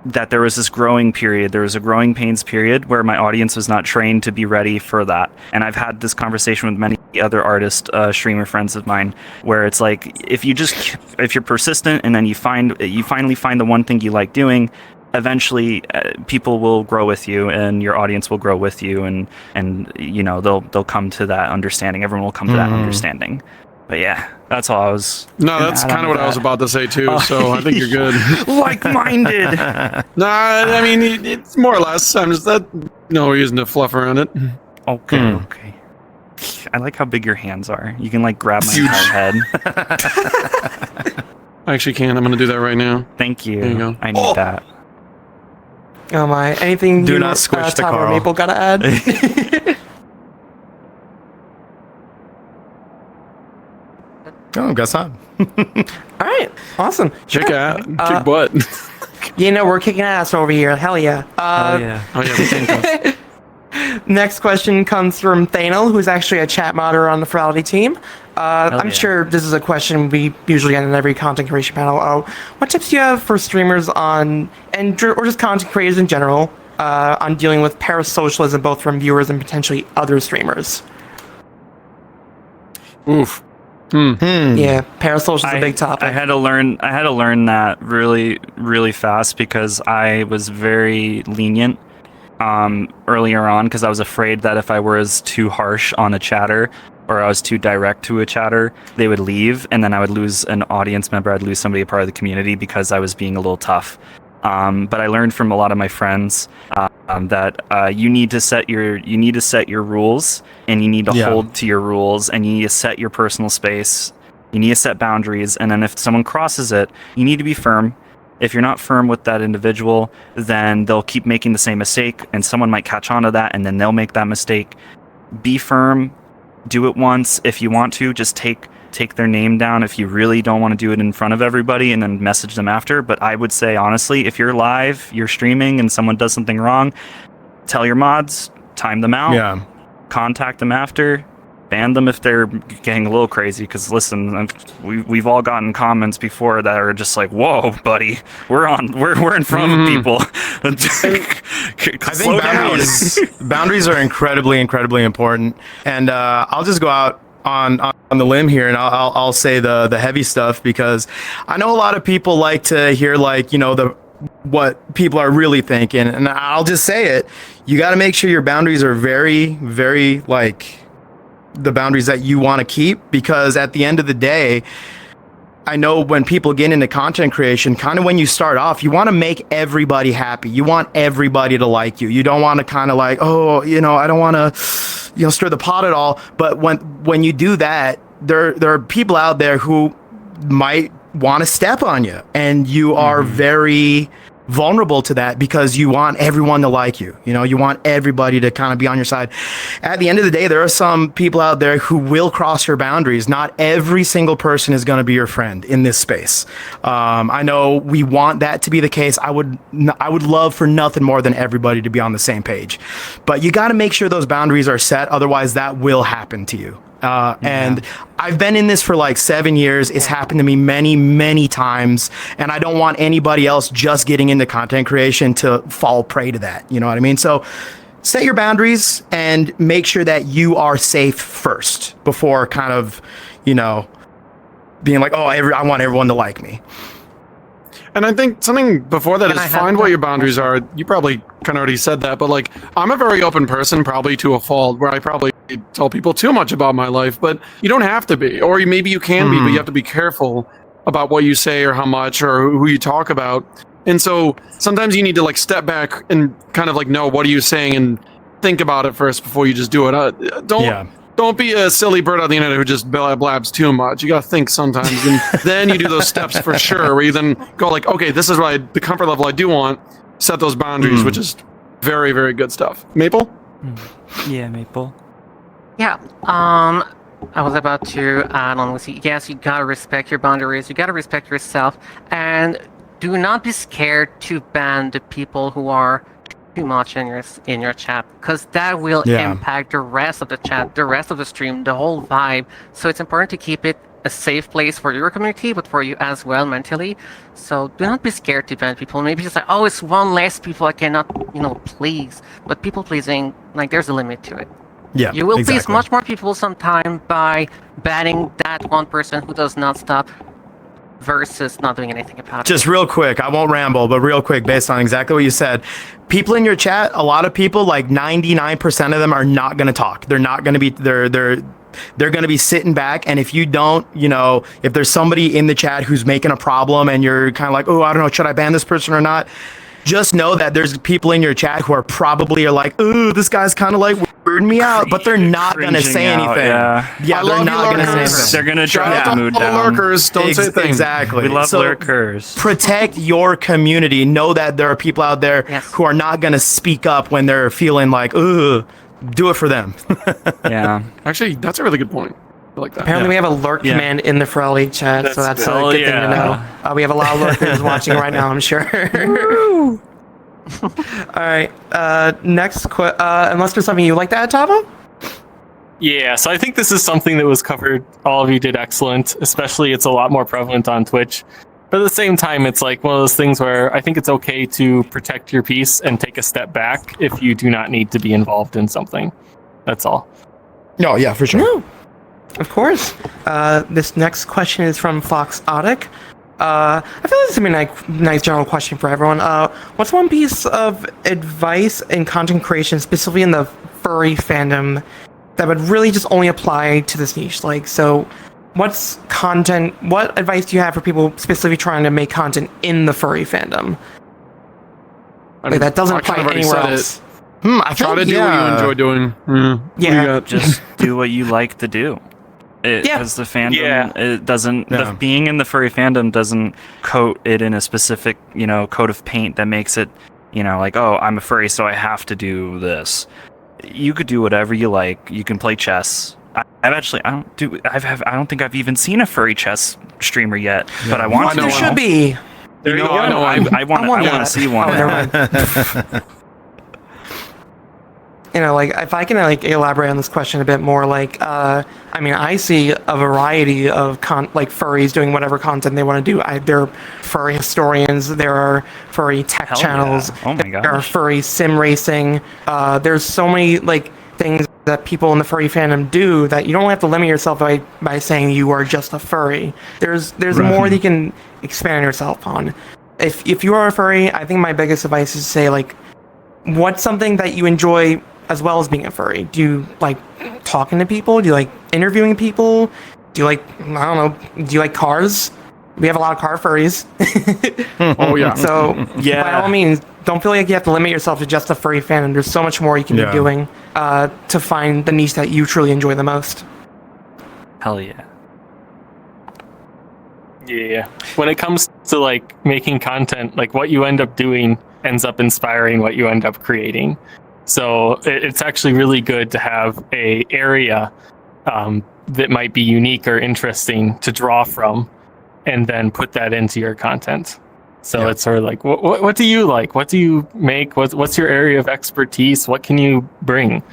that there was this growing period. There was a growing pains period where my audience was not trained to be ready for that. And I've had this conversation with many other artist streamer friends of mine, where it's like, if you're persistent and then you finally find the one thing you like doing, eventually people will grow with you, and your audience will grow with you, and they'll come to that understanding. Everyone will come to that understanding. But yeah, that's all I was. No, that's kind of what I was about to say too. So I think you're good. Like-minded. Nah, I mean it's more or less. I'm just no reason to fluff around it. Okay. I like how big your hands are. You can like grab my entire head. I actually can. I'm going to do that right now. Thank you. There you go. I need that. Oh my! Anything Do you, not squish the Tom or Carl. Maple gotta add? Oh, guess not. All right, awesome. Kick Sure. ass, kick butt. We're kicking ass over here. Hell yeah. Yeah. Oh yeah, we can. Next question comes from Thanel, who's actually a chat moderator on the Furality team. I'm yeah. sure this is a question we usually get in every content creation panel. What tips do you have for streamers or just content creators in general, on dealing with parasocialism, both from viewers and potentially other streamers? Oof. Yeah, parasocial is a big topic. I had to learn that really, really fast, because I was very lenient earlier on, because I was afraid that if I was too harsh on a chatter, or I was too direct to a chatter, they would leave, and then I would lose an audience member. I'd lose somebody a part of the community because I was being a little tough. But I learned from a lot of my friends that you need to set your rules, and you need to hold to your rules, and you need to set your personal space. You need to set boundaries, and then if someone crosses it, you need to be firm. If you're not firm with that individual, then they'll keep making the same mistake, and someone might catch on to that, and then they'll make that mistake. Be firm. do it once. If you want to, just take their name down if you really don't want to do it in front of everybody, and then message them after. But I would say, honestly, if you're live, you're streaming, and someone does something wrong, tell your mods, time them out, contact them after, ban them if they're getting a little crazy. Because listen, we've all gotten comments before that are just like, "Whoa, buddy, we're in front of people." I think boundaries are incredibly important. And I'll just go out on the limb here, and I'll say the heavy stuff, because I know a lot of people like to hear, like, what people are really thinking, and I'll just say it. You got to make sure your boundaries are very, very, like, the boundaries that you want to keep, because at the end of the day, I know when people get into content creation, kind of when you start off, you want to make everybody happy. You want everybody to like you. You don't want to kind of like, oh, I don't want to, stir the pot at all. But when you do that, there are people out there who might want to step on you, and you are very vulnerable to that, because you want everyone to like you. You want everybody to kind of be on your side. At the end of the day, there are some people out there who will cross your boundaries. Not every single person is going to be your friend in this space. I know we want that to be the case. I would love for nothing more than everybody to be on the same page, but you got to make sure those boundaries are set. Otherwise, that will happen to you. And I've been in this for like 7 years. It's happened to me many, many times, and I don't want anybody else just getting into content creation to fall prey to that. You know what I mean? So set your boundaries and make sure that you are safe first before kind of, being like, oh, I want everyone to like me. And I think something before that is find what your boundaries are. You probably kind of already said that, but like, I'm a very open person, probably to a fault, where I probably tell people too much about my life, but you don't have to be, or maybe you can be, but you have to be careful about what you say or how much or who you talk about. And so sometimes you need to like step back and kind of like know, what are you saying, and think about it first before you just do it. Don't be a silly bird on the internet who just blabs too much. You got to think sometimes, and then you do those steps for sure, where you then go like, okay, this is the comfort level I do want. Set those boundaries, which is very, very good stuff. Maple? Yeah, Maple. Yeah. I was about to add on with you. Yes, you gotta respect your boundaries. You gotta respect yourself, and do not be scared to ban the people who are too much in your chat, because that will impact the rest of the chat, the rest of the stream, the whole vibe. So it's important to keep it a safe place for your community, but for you as well mentally. So do not be scared to ban people. Maybe just like, oh, it's one less people I cannot, please. But people pleasing, like, there's a limit to it. Yeah, you will please much more people sometime by banning that one person who does not stop, versus not doing anything about it. Just real quick, I won't ramble, but real quick, based on exactly what you said, people in your chat, a lot of people, like 99% of them, are not going to talk. They're not going to be, they're going to be sitting back. And if you don't, if there's somebody in the chat who's making a problem and you're kind of like, oh, I don't know, should I ban this person or not? Just know that there's people in your chat who are probably like, oh, this guy's kind of like weirding me out, but they're not going to say anything. They're not going to say anything. They're going to drive the mood down. Lurkers, don't say things. Exactly. We love lurkers. Protect your community. Know that there are people out there who are not going to speak up when they're feeling like, ugh, do it for them. Yeah. Actually, that's a really good point. I like that. Apparently we have a lurk command in the Furality chat, so that's a good thing to know. We have a lot of lurkers watching right now, I'm sure. All right. Next, unless there's something you'd like to add, Tavo? Yeah, so I think this is something that was covered. All of you did excellent, especially it's a lot more prevalent on Twitch. But at the same time, it's like one of those things where I think it's okay to protect your peace and take a step back if you do not need to be involved in something. That's all. No, yeah, for sure. No. Of course. This next question is from Fox Otic. I feel like this is a nice general question for everyone. What's one piece of advice in content creation, specifically in the furry fandom, that would really just only apply to this niche? Like, so what advice do you have for people specifically trying to make content in the furry fandom? Like, that doesn't apply anywhere else. I try to do what you enjoy doing. Yeah. Just do what you like to do. Because the fandom, it doesn't. Being in the furry fandom doesn't coat it in a specific, coat of paint that makes it, like, oh, I'm a furry, so I have to do this. You could do whatever you like. You can play chess. I don't think I've even seen a furry chess streamer yet, but I want to. There should be. There you go. I know one. I want to see one. Oh, never mind. You know, like if I can like elaborate on this question a bit more, like I mean, I see a variety of like furries doing whatever content they want to do. There are furry historians, there are furry tech Hell channels, yeah. Oh my gosh. there are furry sim racing. There's so many like things that people in the furry fandom do that you don't have to limit yourself by saying you are just a furry. There's more that you can expand yourself on. If you are a furry, I think my biggest advice is to say like, what's something that you enjoy as well as being a furry? Do you like talking to people? Do you like interviewing people? Do you like, I don't know, do you like cars? We have a lot of car furries. Oh yeah. So Yeah. by all means, don't feel like you have to limit yourself to just a furry fandom. There's so much more you can be doing to find the niche that you truly enjoy the most. Hell yeah. Yeah. When it comes to like making content, like what you end up doing ends up inspiring what you end up creating. So it's actually really good to have a area that might be unique or interesting to draw from, and then put that into your content. So it's sort of like, what do you like? What do you make? What's your area of expertise? What can you bring?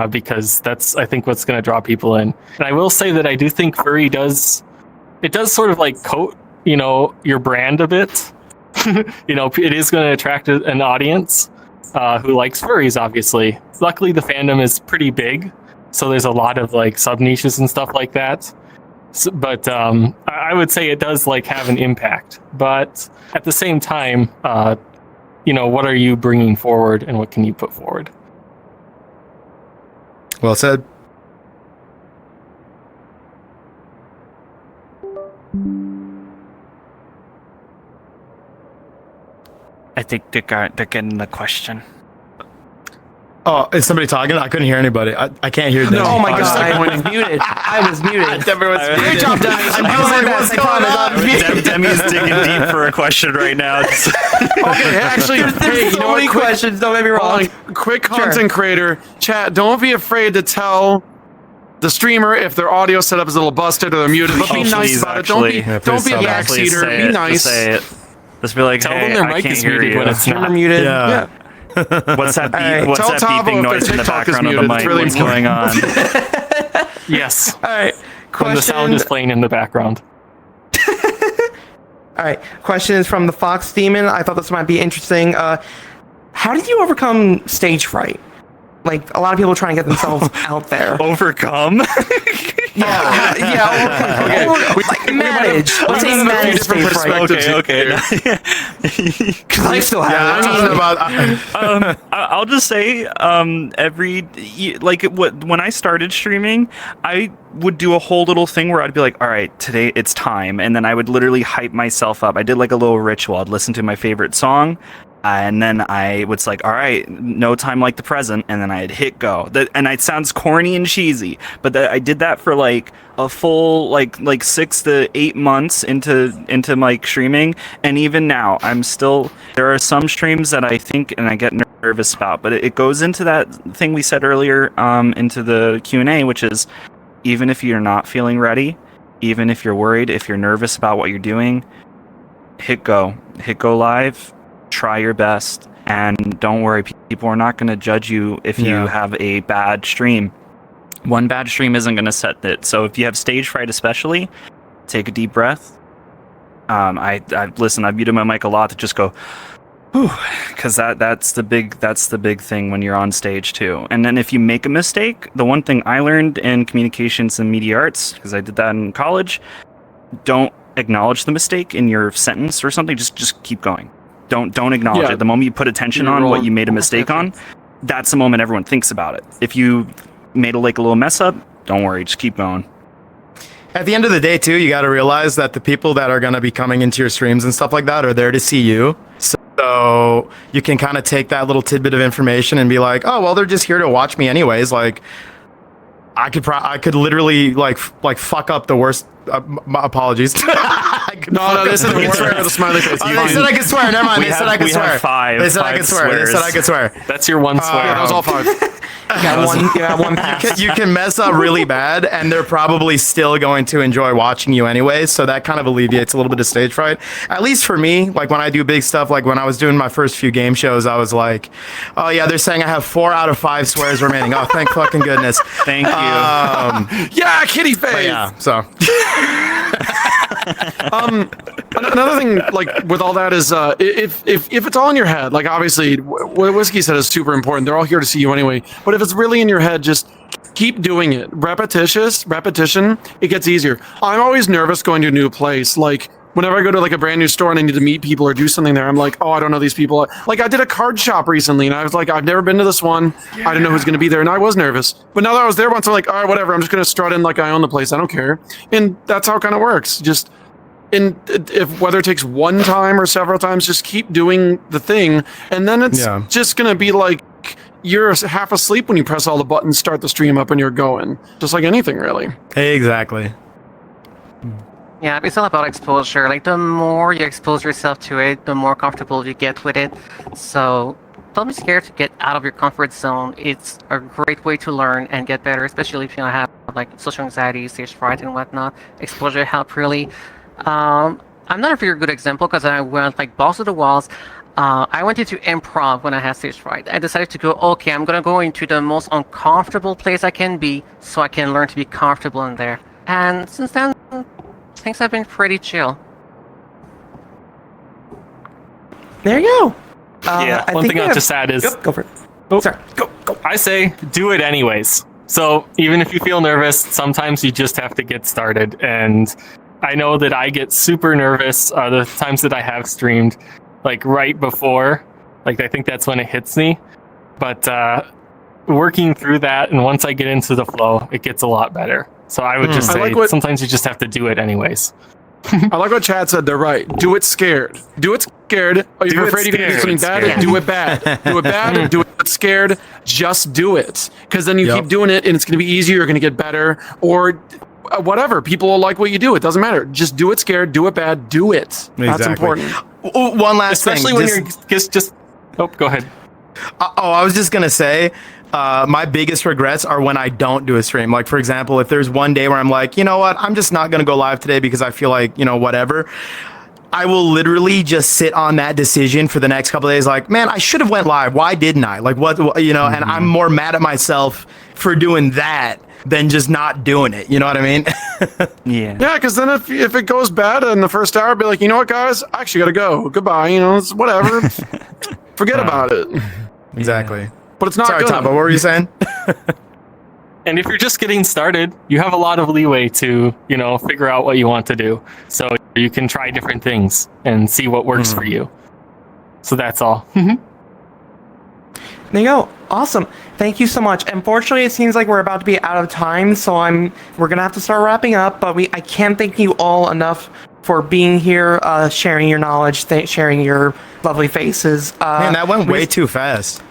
Because that's, I think, what's going to draw people in. And I will say that I do think furry does sort of like coat, your brand a bit. It is going to attract an audience who likes furries, obviously. Luckily, the fandom is pretty big, so there's a lot of like sub niches and stuff like that. But I would say it does like have an impact. But at the same time, what are you bringing forward, and what can you put forward? Well said. I think they're getting the question. Oh, is somebody talking? I couldn't hear anybody. I can't hear them. Oh my I was god, like I pointing. was muted. I was muted. Great job, Dennis. I was like, what's going on? Demi's digging deep for a question right now. Okay, actually, hey, There's so many questions, don't get me wrong. Quick content creator, chat, don't be afraid to tell the streamer if their audio setup is a little busted or they're muted, but be nice about it. Don't be a backseater. Be nice. Just be like, Tell hey, them their I mic can't is hear muted you. when it's You're not. muted. Yeah. What's that, right, what's tell that Tavo beeping if noise their in the TikTok is background of the muted. mic? It's really What's going on? Yes. All right. When the sound is playing in the background. All right. Question is from the Fox Demon. I thought this might be interesting. How did you overcome stage fright? Like, a lot of people trying to get themselves out there. Overcome? Manage. Let's say manage stage fright. Okay. Because I still have it. I'll just say, when I started streaming, I would do a whole little thing where I'd be like, all right, today it's time. And then I would literally hype myself up. I did like a little ritual. I'd listen to my favorite song. And then I was like, all right, no time like the present. And then I'd hit go. And it sounds corny and cheesy, but I did that for like a full like 6 to 8 months into like streaming. And even now, there are some streams that I think and I get nervous about, but it goes into that thing we said earlier, into the Q&A, which is even if you're not feeling ready, even if you're worried, if you're nervous about what you're doing, hit go live. Try your best, and don't worry, people are not going to judge you if you have a bad stream. One bad stream isn't going to set it. So if you have stage fright, especially, take a deep breath. I muted my mic a lot to just go, because that's the big thing when you're on stage too. And then if you make a mistake, the one thing I learned in communications and media arts, because I did that in college, don't acknowledge the mistake in your sentence or something. Just keep going. Don't acknowledge it. The moment you put attention on what you made a mistake on, that's the moment everyone thinks about it. If you made a little mess up, don't worry, just keep going. At the end of the day, too, you got to realize that the people that are going to be coming into your streams and stuff like that are there to see you. So you can kind of take that little tidbit of information and be like, oh, well, they're just here to watch me anyways. Like, I could literally like fuck up the worst. My apologies. No, they said we can swear with a smiley face. They said I could swear. Never mind. They said I could swear. They said I could swear. They said I could swear. That's your one swear. Yeah, that was all 5. You got one pass. You can mess up really bad, and they're probably still going to enjoy watching you anyway. So that kind of alleviates a little bit of stage fright. At least for me, like when I do big stuff, like when I was doing my first few game shows, I was like, oh yeah, they're saying I have 4 out of 5 swears remaining. Oh, thank fucking goodness. Thank you. Yeah, kitty face. But yeah, so. Another thing, like with all that, is if it's all in your head, like obviously what Whiskey said is super important. They're all here to see you anyway. But if it's really in your head, just keep doing it. Repetition, it gets easier. I'm always nervous going to a new place. Like whenever I go to like a brand new store and I need to meet people or do something there, I'm like, oh, I don't know these people. Like I did a card shop recently and I was like, I've never been to this one. I don't know who's going to be there. And I was nervous. But now that I was there once, I'm like, all right, whatever. I'm just going to strut in like I own the place. I don't care. And that's how it kind of works. Just, and if whether it takes one time or several times, just keep doing the thing. And then it's just going to be like, you're half asleep when you press all the buttons, start the stream up and you're going. Just like anything really. Exactly. Yeah, it's all about exposure. Like, the more you expose yourself to it, the more comfortable you get with it. So, don't be scared to get out of your comfort zone. It's a great way to learn and get better, especially if you have, like, social anxiety, stage fright, and whatnot. Exposure helps, really. I'm not a very good example because I went, like, balls to the walls. I went into improv when I had stage fright. I decided to go, okay, I'm going to go into the most uncomfortable place I can be so I can learn to be comfortable in there. And since then, things have been pretty chill. There you go. Yeah, one thing I'll just add is... Go for it. Oh, sorry. Go. I say do it anyways. So even if you feel nervous, sometimes you just have to get started. And I know that I get super nervous the times that I have streamed, like right before. Like I think that's when it hits me. But working through that, and once I get into the flow, it gets a lot better. So I would just say sometimes you just have to do it anyways. I like what Chad said. They're right. Do it scared. Do it scared. Oh, you're afraid you're going to do something bad? Do it bad. Do it bad. Do it scared. Just do it. Because then you keep doing it and it's going to be easier. You're going to get better. Or whatever. People will like what you do. It doesn't matter. Just do it scared. Do it bad. Do it. Exactly. That's important. One last thing. Especially when you're just... Oh, go ahead. I was just going to say... my biggest regrets are when I don't do a stream. Like, for example, if there's one day where I'm like, you know what, I'm just not going to go live today because I feel like, you know, whatever. I will literally just sit on that decision for the next couple of days. Like, man, I should have went live. Why didn't I? Like, what, you know, and I'm more mad at myself for doing that than just not doing it. You know what I mean? Yeah. Yeah, because then if it goes bad in the first hour, I'd be like, you know what, guys, I actually got to go. Goodbye. You know, it's whatever. Forget about it. Exactly. But it's not Sorry, good. Tom, but what were you saying? And if you're just getting started, you have a lot of leeway to, you know, figure out what you want to do. So you can try different things and see what works for you. So that's all. There you go. Awesome. Thank you so much. Unfortunately, it seems like we're about to be out of time, so we're gonna have to start wrapping up. But I can't thank you all enough for being here, sharing your knowledge, sharing your lovely faces. Man, that went way too fast.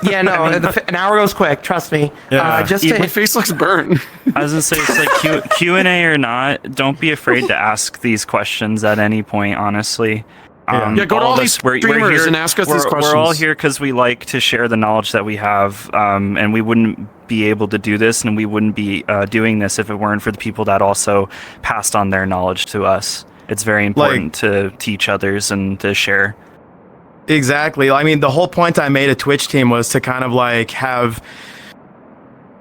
Yeah, no, an hour goes quick. Trust me. Yeah. My face looks burnt. I was gonna say, it's like Q&A or not, don't be afraid to ask these questions at any point, honestly. Yeah, go to all these streamers and ask us these questions. We're all here because we like to share the knowledge that we have, and we wouldn't be able to do this, and we wouldn't be doing this if it weren't for the people that also passed on their knowledge to us. It's very important to teach others and to share. Exactly. I mean, the whole point I made a Twitch team was to kind of like have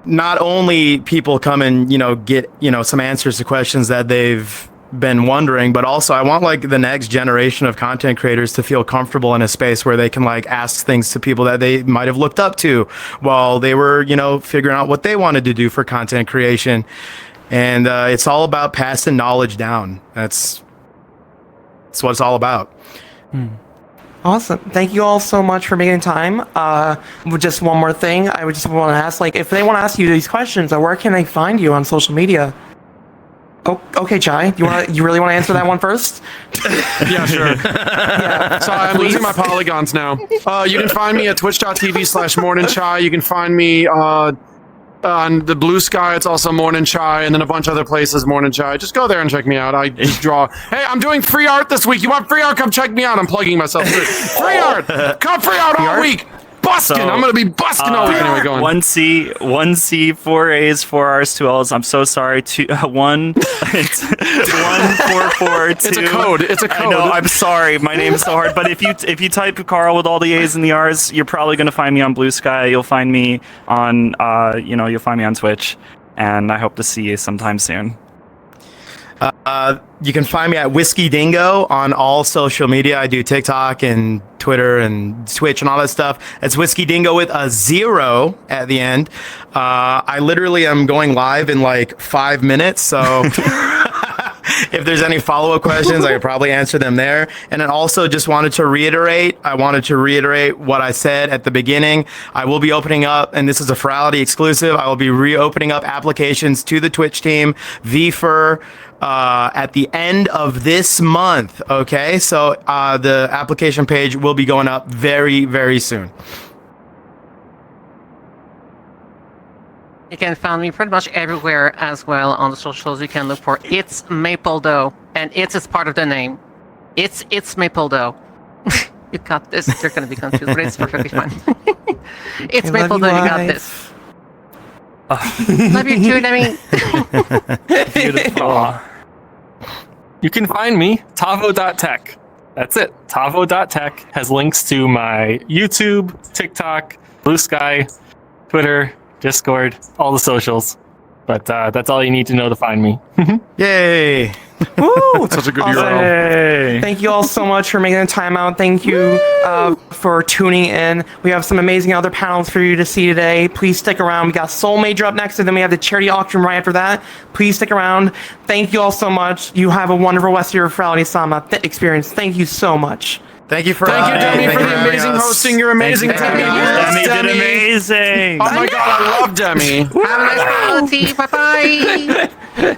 not only people come and, you know, get, you know, some answers to questions that they've been wondering, but also I want like the next generation of content creators to feel comfortable in a space where they can like ask things to people that they might have looked up to while they were, you know, figuring out what they wanted to do for content creation. And it's all about passing knowledge down. That's what it's all about. Awesome. Thank you all so much for making time. Just one more thing. I would just want to ask, like, if they want to ask you these questions, where can they find you on social media? Oh, okay, Chai. You really want to answer that one first? Yeah, sure. Yeah. So I'm losing my polygons now. You can find me at twitch.tv/morningchai. You can find me on the Blue Sky. It's also Morning Chai, and then a bunch of other places, Morning Chai. Just go there and check me out. I just draw. Hey, I'm doing free art this week. You want free art? Come check me out. I'm plugging myself. Free art. Come free art all week. busking. I'm gonna be busking over. Anyway, go on. 1C, 4 A's, 4 R's, 2 L's. I'm so sorry. One. It's 1442. It's a code. It's a code. I know. I'm sorry. My name is so hard. But if you type Carl with all the A's and the R's, you're probably gonna find me on Blue Sky. You'll find me on you'll find me on Twitch, and I hope to see you sometime soon. You can find me at Whiskey Dingo on all social media. I do TikTok and Twitter and Twitch and all that stuff. It's Whiskey Dingo with a 0 at the end. I literally am going live in like 5 minutes, so if there's any follow-up questions, I could probably answer them there. And then also just wanted to reiterate what I said at the beginning. I will be opening up, and this is a Furality exclusive, I will be reopening up applications to the Twitch team, VFur, at the end of this month. Okay, so the application page will be going up very, very soon. You can find me pretty much everywhere as well on the socials. You can look for It's Maple Dough, and it's is part of the name. It's Maple Dough. You got this. You're gonna be confused, but it's perfectly fine. It's Maple Dough. You got this. Love you too, Demi. Beautiful. You can find me, tavo.tech. That's it. Tavo.tech has links to my YouTube, TikTok, Blue Sky, Twitter, Discord, all the socials. But that's all you need to know to find me. Yay! Woo! Such a good Awesome. URL. Thank you all so much for making the time out. Thank you for tuning in. We have some amazing other panels for you to see today. Please stick around. We got Soul Major up next, and then we have the charity auction right after that. Please stick around. Thank you all so much. You have a wonderful rest of your Furality Sama experience. Thank you so much. Thank you for Thank you, Demi, for the having amazing us. hosting. You're amazing, Thank you. Demi. Demi did amazing. Oh my god, I love Demi. Have a nice Furality. Bye bye.